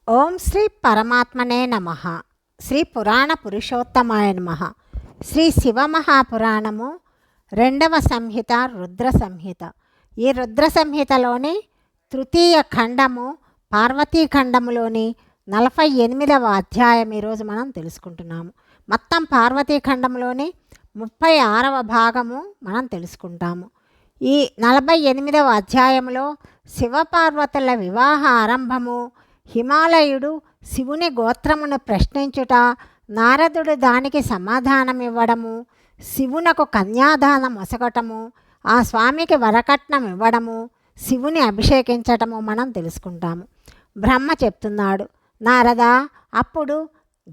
ఓం శ్రీ పరమాత్మనే నమః. శ్రీ పురాణ పురుషోత్తమాయ నమః. శ్రీ శివమహాపురాణము 2వ సంహిత రుద్ర సంహిత. ఈ రుద్ర సంహితలోని తృతీయ ఖండము పార్వతీ ఖండములోని 48వ అధ్యాయం ఈరోజు మనం తెలుసుకుంటున్నాము. మొత్తం పార్వతీ ఖండంలోని 36వ భాగము మనం తెలుసుకుంటాము. ఈ 48వ అధ్యాయంలో శివపార్వతుల వివాహ ఆరంభము, హిమాలయుడు శివుని గోత్రమును ప్రశ్నించుట, నారదుడు దానికి సమాధానం ఇవ్వడము, శివునకు కన్యాదానం ఒసగటము, ఆ స్వామికి వరకట్నం ఇవ్వడము, శివుని అభిషేకించటము మనం తెలుసుకుంటాము. బ్రహ్మ చెప్తున్నాడు, నారద, అప్పుడు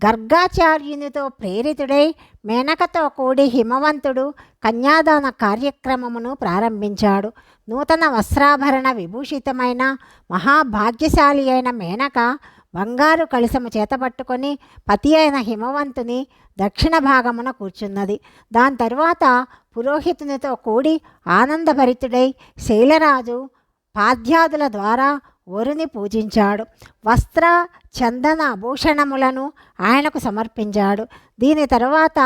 గర్గాచార్యునితో ప్రేరితుడై మేనకతో కూడి హిమవంతుడు కన్యాదాన కార్యక్రమమును ప్రారంభించాడు. నూతన వస్త్రాభరణ విభూషితమైన మహాభాగ్యశాలి అయిన మేనక బంగారు కలశము చేతపట్టుకొని పతి అయిన హిమవంతుని దక్షిణ భాగమున కూర్చున్నది. దాని తరువాత పురోహితునితో కూడి ఆనందభరితుడై శైలరాజు పాద్యాదుల ద్వారా వరుని పూజించాడు. వస్త్ర చందన భూషణములను ఆయనకు సమర్పించాడు. దీని తరువాత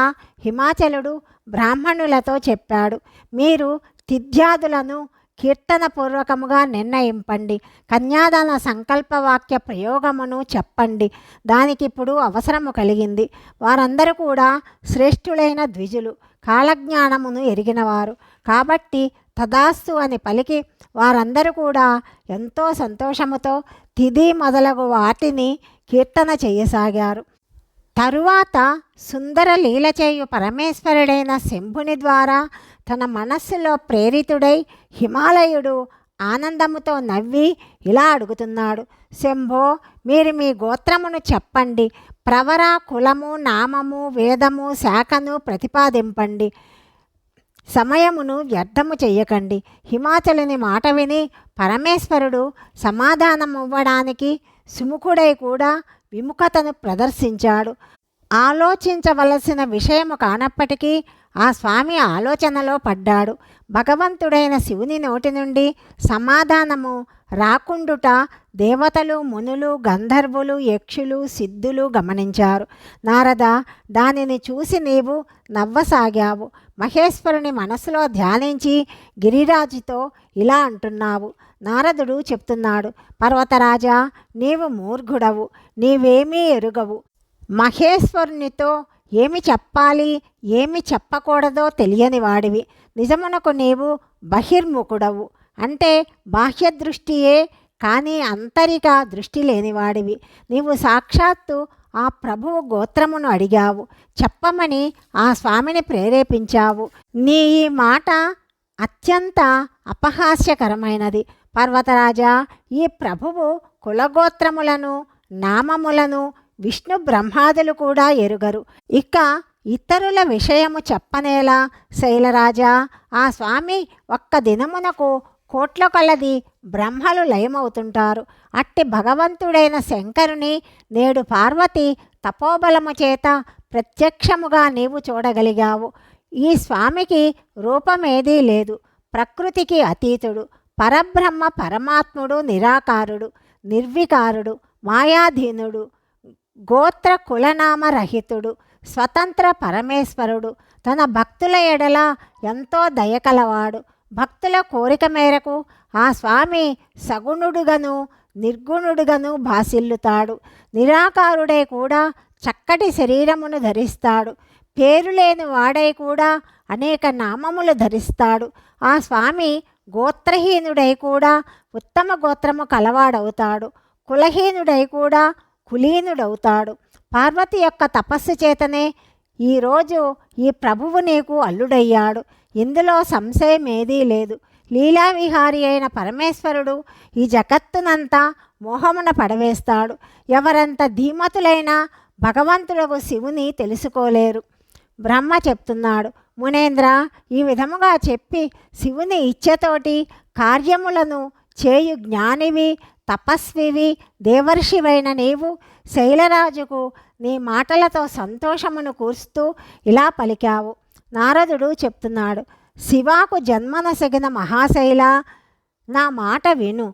హిమాచలుడు బ్రాహ్మణులతో చెప్పాడు, మీరు తిథ్యాదులను కీర్తనపూర్వకముగా నిర్ణయింపండి, కన్యాదాన సంకల్పవాక్య ప్రయోగమును చెప్పండి. దానికిప్పుడు అవసరము కలిగింది. వారందరూ కూడా శ్రేష్ఠులైన ద్విజులు, కాలజ్ఞానమును ఎరిగినవారు కాబట్టి తదాస్తు అని పలికి వారందరూ కూడా ఎంతో సంతోషముతో తిథి మొదలగు వాటిని కీర్తన చేయసాగారు. తరువాత సుందర లీల చేయు పరమేశ్వరుడైన శంభుని ద్వారా తన మనస్సులో ప్రేరితుడై హిమాలయుడు ఆనందముతో నవ్వి ఇలా అడుగుతున్నాడు, శంభో, మీరు మీ గోత్రమును చెప్పండి, ప్రవర, కులము, నామము, వేదము, శాఖను ప్రతిపాదింపండి, సమయమును వ్యర్థము చెయ్యకండి. హిమాచలుని మాట విని పరమేశ్వరుడు సమాధానం ఇవ్వడానికి సుముఖుడై కూడా విముఖతను ప్రదర్శించాడు. ఆలోచించవలసిన విషయము కానప్పటికీ ఆ స్వామి ఆలోచనలో పడ్డాడు. భగవంతుడైన శివుని నోటి నుండి సమాధానము రాకుండుట దేవతలు, మునులు, గంధర్వులు, యక్షులు, సిద్ధులు గమనించారు. నారద, దానిని చూసి నీవు నవ్వసాగావు. మహేశ్వరుని మనసులో ధ్యానించి గిరిరాజుతో ఇలా అంటున్నావు. నారదుడు చెప్తున్నాడు, పర్వతరాజా, నీవు మూర్ఘుడవు, నీవేమీ ఎరుగవు. మహేశ్వరునితో ఏమి చెప్పాలి, ఏమి చెప్పకూడదో తెలియని వాడివి. నిజమునకు నీవు బహిర్ముఖుడవు, అంటే బాహ్య దృష్టియే కానీ అంతరిక దృష్టి లేనివాడివి. నీవు సాక్షాత్తు ఆ ప్రభువు గోత్రమును అడిగావు, చెప్పమని ఆ స్వామిని ప్రేరేపించావు. నీ ఈ మాట అత్యంత అపహాస్యకరమైనది. పర్వతరాజా, ఈ ప్రభువు కులగోత్రములను, నామములను విష్ణు బ్రహ్మాదులు కూడా ఎరుగరు. ఇక ఇతరుల విషయము చెప్పనేలా? శైలరాజా, ఆ స్వామి ఒక్క దినమునకు కోట్ల కొలది బ్రహ్మలు లయమవుతుంటారు. అట్టి భగవంతుడైన శంకరుని నేడు పార్వతి తపోబలము చేత ప్రత్యక్షముగా నీవు చూడగలిగావు. ఈ స్వామికి రూపమేదీ లేదు, ప్రకృతికి అతీతుడు, పరబ్రహ్మ పరమాత్ముడు, నిరాకారుడు, నిర్వికారుడు, మాయాధీనుడు, గోత్ర కులనామరహితుడు, స్వతంత్ర పరమేశ్వరుడు, తన భక్తుల ఎడల ఎంతో దయకలవాడు. భక్తుల కోరిక మేరకు ఆ స్వామి సగుణుడుగను నిర్గుణుడుగను భాసిల్లుతాడు. నిరాకారుడై కూడా చక్కటి శరీరమును ధరిస్తాడు. పేరు లేని వాడై కూడా అనేక నామములు ధరిస్తాడు. ఆ స్వామి గోత్రహీనుడై కూడా ఉత్తమ గోత్రము కలవాడవుతాడు. కులహీనుడై కూడా కులీనుడవుతాడు. పార్వతి యొక్క తపస్సు చేతనే ఈరోజు ఈ ప్రభువు నీకు అల్లుడయ్యాడు. ఇందులో సంశయమేదీ లేదు. లీలావిహారి అయిన పరమేశ్వరుడు ఈ జగత్తునంతా మోహమున పడవేస్తాడు. ఎవరంత ధీమతులైనా భగవంతుడకు శివుని తెలుసుకోలేరు. బ్రహ్మ చెప్తున్నాడు, మునేంద్ర, ఈ విధముగా చెప్పి శివుని ఇచ్ఛతోటి కార్యములను చేయు జ్ఞానివి, తపస్వివి, దేవర్షివైన నీవు శైలరాజుకు నీ మాటలతో సంతోషమును కూర్చుతూ ఇలా పలికావు. నారదుడు చెప్తున్నాడు, శివాకు జన్మనసగిన మహాశైల, నా మాట విను.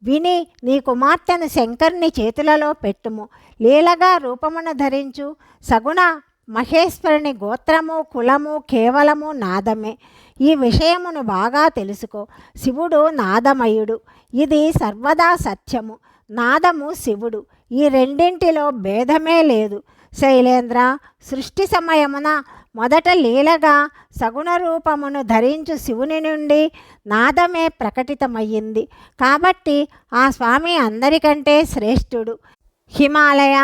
విని నీ కుమార్తెను శంకరుని చేతులలో పెట్టుము. లీలగా రూపమును ధరించు సగుణ మహేశ్వరుని గోత్రము కులము కేవలము నాదమే. ఈ విషయమును బాగా తెలుసుకో. శివుడు నాదమయుడు. ఇది సర్వదా సత్యము. నాదము శివుడు. ఈ రెండింటిలో భేదమే లేదు. శైలేంద్ర, సృష్టి సమయమున మొదట లీలగా సగుణ రూపమును ధరించు శివుని నుండి నాదమే ప్రకటితమయ్యింది. కాబట్టి ఆ స్వామి అందరికంటే శ్రేష్ఠుడు. హిమాలయ,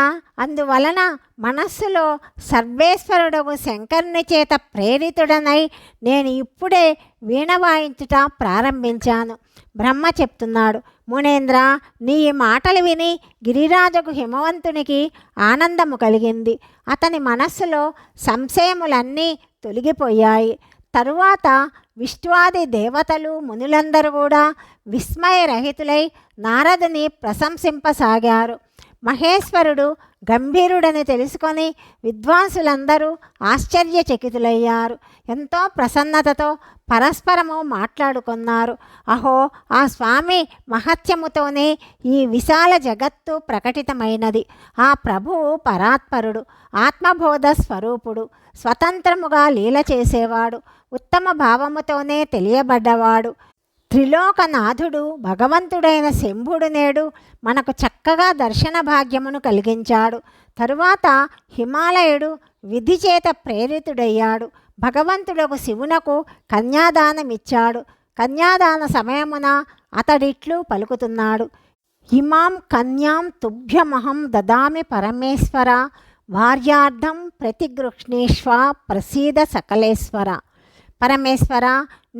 అందువలన మనస్సులో సర్వేశ్వరుడగు శంకరుని చేత ప్రేరితుడనై నేను ఇప్పుడే వీణ వాయించుట ప్రారంభించాను. బ్రహ్మ చెప్తున్నాడు, మునేంద్ర, నీ ఈ మాటలు విని గిరిరాజుకు హిమవంతునికి ఆనందము కలిగింది. అతని మనస్సులో సంశయములన్నీ తొలగిపోయాయి. తరువాత విష్ణువాది దేవతలు మునులందరూ కూడా విస్మయరహితులై నారదుని ప్రశంసింపసాగారు. మహేశ్వరుడు గంభీరుడని తెలుసుకొని విద్వాంసులందరూ ఆశ్చర్యచకితులయ్యారు. ఎంతో ప్రసన్నతతో పరస్పరము మాట్లాడుకున్నారు. అహో, ఆ స్వామి మహత్యముతోనే ఈ విశాల జగత్తు ప్రకటితమైనది. ఆ ప్రభువు పరాత్పరుడు, ఆత్మబోధ స్వరూపుడు, స్వతంత్రముగా లీల చేసేవాడు, ఉత్తమ భావముతోనే తెలియబడ్డవాడు. త్రిలోకనాథుడు భగవంతుడైన శంభుడు నేడు మనకు చక్కగా దర్శన భాగ్యమును కలిగించాడు. తరువాత హిమాలయుడు విధి చేత ప్రేరితుడయ్యాడు. భగవంతుడకు శివునకు కన్యాదానమిచ్చాడు. కన్యాదాన సమయమున అతడిట్లు పలుకుతున్నాడు, ఇమాం కన్యాం తుభ్యమహం దదామి పరమేశ్వర, భార్యార్థం ప్రతిగృహ్ణీష్వ ప్రసీద సకలేశ్వర. పరమేశ్వర,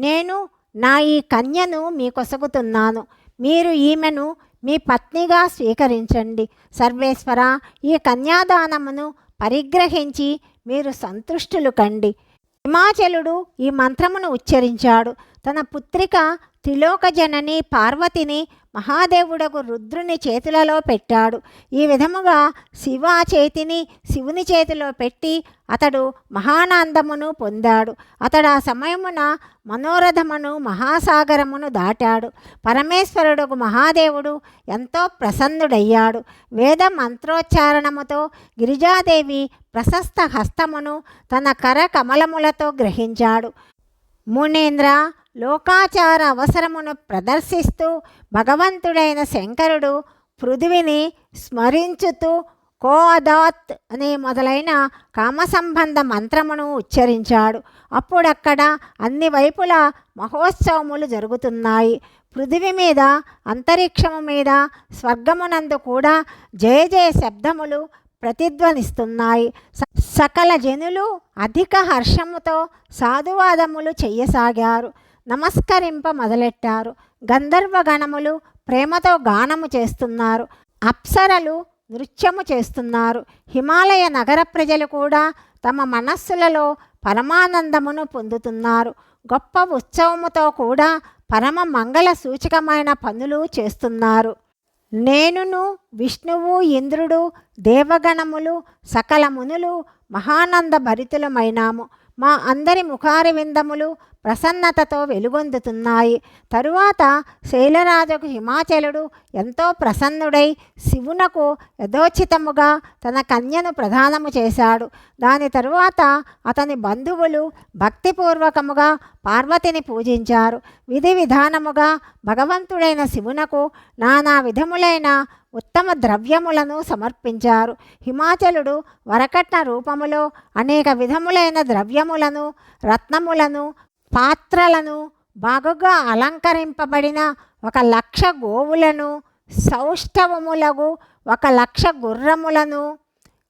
నేను నా ఈ కన్యను మీకొసగుతున్నాను. మీరు ఈమెను మీ పత్నిగా స్వీకరించండి. సర్వేశ్వర, ఈ కన్యాదానమును పరిగ్రహించి మీరు సంతుష్టులు కండి. హిమాచలుడు ఈ మంత్రమును ఉచ్చరించాడు. తన పుత్రిక త్రిలోకజనని పార్వతిని మహాదేవుడకు రుద్రుని చేతులలో పెట్టాడు. ఈ విధముగా శివ చేతిని శివుని చేతిలో పెట్టి అతడు మహానందమును పొందాడు. అతడు ఆ సమయమున మనోరథమును మహాసాగరమును దాటాడు. పరమేశ్వరుడుకు మహాదేవుడు ఎంతో ప్రసన్నుడయ్యాడు. వేద మంత్రోచ్చారణముతో గిరిజాదేవి ప్రశస్త హస్తమును తన కర కమలములతో గ్రహించాడు. మునేంద్ర, లోకాచార అవసరమును ప్రదర్శిస్తూ భగవంతుడైన శంకరుడు పృథివిని స్మరించుతూ కోదాత్ అనే మొదలైన కామసంబంధ మంత్రమును ఉచ్చరించాడు. అప్పుడక్కడ అన్ని వైపులా మహోత్సవములు జరుగుతున్నాయి. పృథివి మీద, అంతరిక్షము మీద, స్వర్గమునందు కూడా జయ జయ శబ్దములు ప్రతిధ్వనిస్తున్నాయి. సకల జనులు అధిక హర్షముతో సాధువాదములు చెయ్యసాగారు. నమస్కరింప మొదలెట్టారు. గంధర్వగణములు ప్రేమతో గానము చేస్తున్నారు. అప్సరలు నృత్యము చేస్తున్నారు. హిమాలయ నగర ప్రజలు కూడా తమ మనస్సులలో పరమానందమును పొందుతున్నారు. గొప్ప ఉత్సవముతో కూడా పరమ మంగళ సూచకమైన పనులు చేస్తున్నారు. నేనును, విష్ణువు, ఇంద్రుడు, దేవగణములు, సకల మునులు మహానంద భరితులమైనాము. మా అందరి ముఖారి విందములు ప్రసన్నతతో వెలుగొందుతున్నాయి. తరువాత శైలరాజుకు హిమాచలుడు ఎంతో ప్రసన్నుడై శివునకు యథోచితముగా తన కన్యను ప్రదానము చేశాడు. దాని తరువాత అతని బంధువులు భక్తిపూర్వకముగా పార్వతిని పూజించారు. విధి విధానముగా భగవంతుడైన శివునకు నానా విధములైన ఉత్తమ ద్రవ్యములను సమర్పించారు. హిమాచలుడు వరకట్న రూపములో అనేక విధములైన ద్రవ్యములను, రత్నములను, పాత్రలను, బాగుగా అలంకరింపబడిన 1,00,000 గోవులను, సౌష్ఠవములగు 1,00,000 గుర్రములను,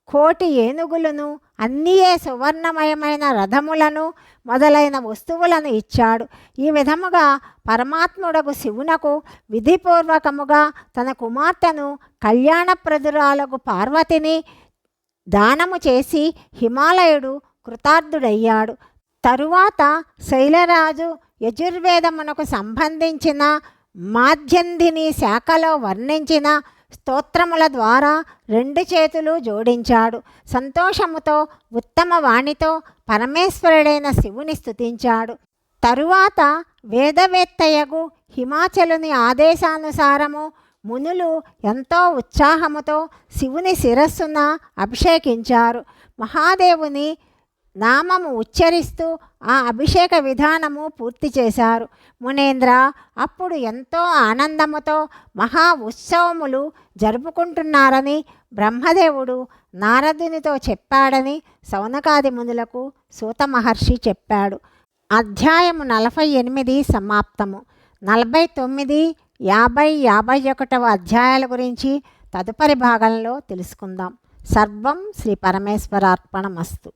1,000,000 ఏనుగులను, అన్నీయే సువర్ణమయమైన రథములను మొదలైన వస్తువులను ఇచ్చాడు. ఈ విధముగా పరమాత్ముడకు శివునకు విధిపూర్వకముగా తన కుమార్తెను కళ్యాణప్రదురాలకు పార్వతిని దానము చేసి హిమాలయుడు కృతార్థుడయ్యాడు. తరువాత శైలరాజు యజుర్వేదమునకు సంబంధించిన మాధ్యంధిని శాఖలో వర్ణించిన స్తోత్రముల ద్వారా 2 చేతులు జోడించాడు. సంతోషముతో ఉత్తమ వాణితో పరమేశ్వరుడైన శివుని స్తుతించాడు. తరువాత వేదవేత్తయగు హిమాచలుని ఆదేశానుసారము మునులు ఎంతో ఉత్సాహముతో శివుని శిరస్సున అభిషేకించారు. మహాదేవుని నామము ఉచ్చరిస్తూ ఆ అభిషేక విధానము పూర్తి చేశారు. మునేంద్ర, అప్పుడు ఎంతో ఆనందముతో మహా ఉత్సవములు జరుపుకుంటున్నారని బ్రహ్మదేవుడు నారదునితో చెప్పాడని సౌనకాది మునులకు సూత మహర్షి చెప్పాడు. అధ్యాయము 48 సమాప్తము. 49, 50, 51వ అధ్యాయాల గురించి తదుపరి భాగంలో తెలుసుకుందాం. సర్వం శ్రీ పరమేశ్వరార్పణమస్తు.